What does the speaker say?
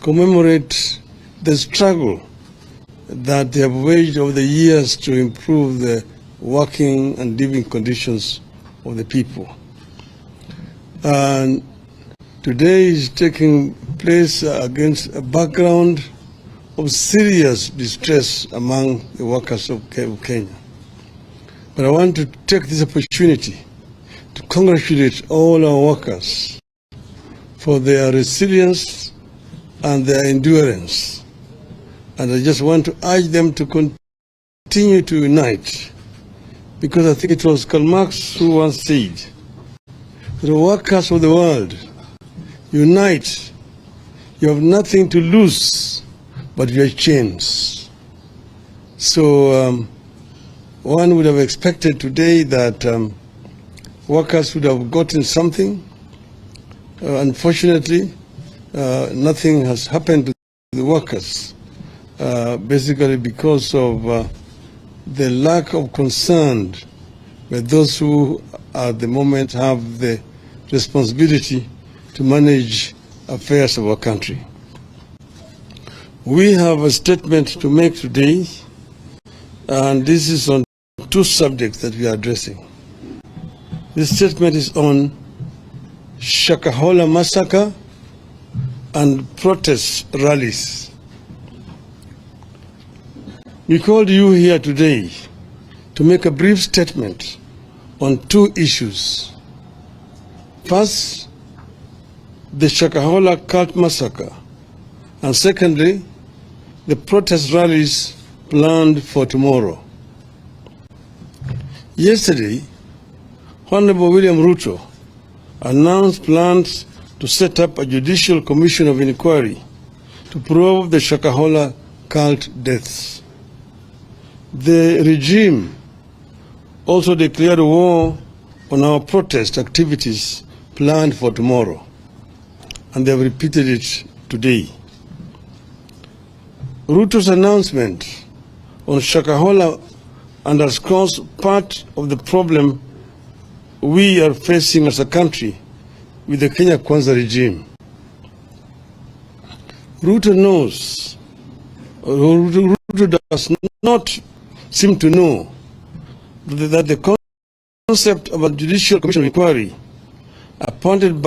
commemorate the struggle that they have waged over the years to improve the working and living conditions of the people. And today is taking place against a background of serious distress among the workers of Kenya. But I want to take this opportunity to congratulate all our workers for their resilience and their endurance. And I just want to urge them to continue to unite, because I think it was Karl Marx who once said, the workers of the world, unite. You have nothing to lose but your chains. So one would have expected today that workers would have gotten something. Unfortunately, nothing has happened to the workers, basically because of the lack of concern by those who at the moment have the responsibility to manage affairs of our country. We have a statement to make today, and this is on two subjects that we are addressing. This statement is on Shakahola massacre and protest rallies. We called you here today to make a brief statement on two issues. First, the Shakahola cult massacre, and secondly, the protest rallies planned for tomorrow. Yesterday, Honorable William Ruto announced plans to set up a judicial commission of inquiry to probe the Shakahola cult deaths. The regime also declared war on our protest activities planned for tomorrow, and they have repeated it today. Ruto's announcement on Shakahola underscores part of the problem we are facing as a country with the Kenya Kwanza regime. Ruto does not seem to know that the concept of a judicial commission of inquiry appointed by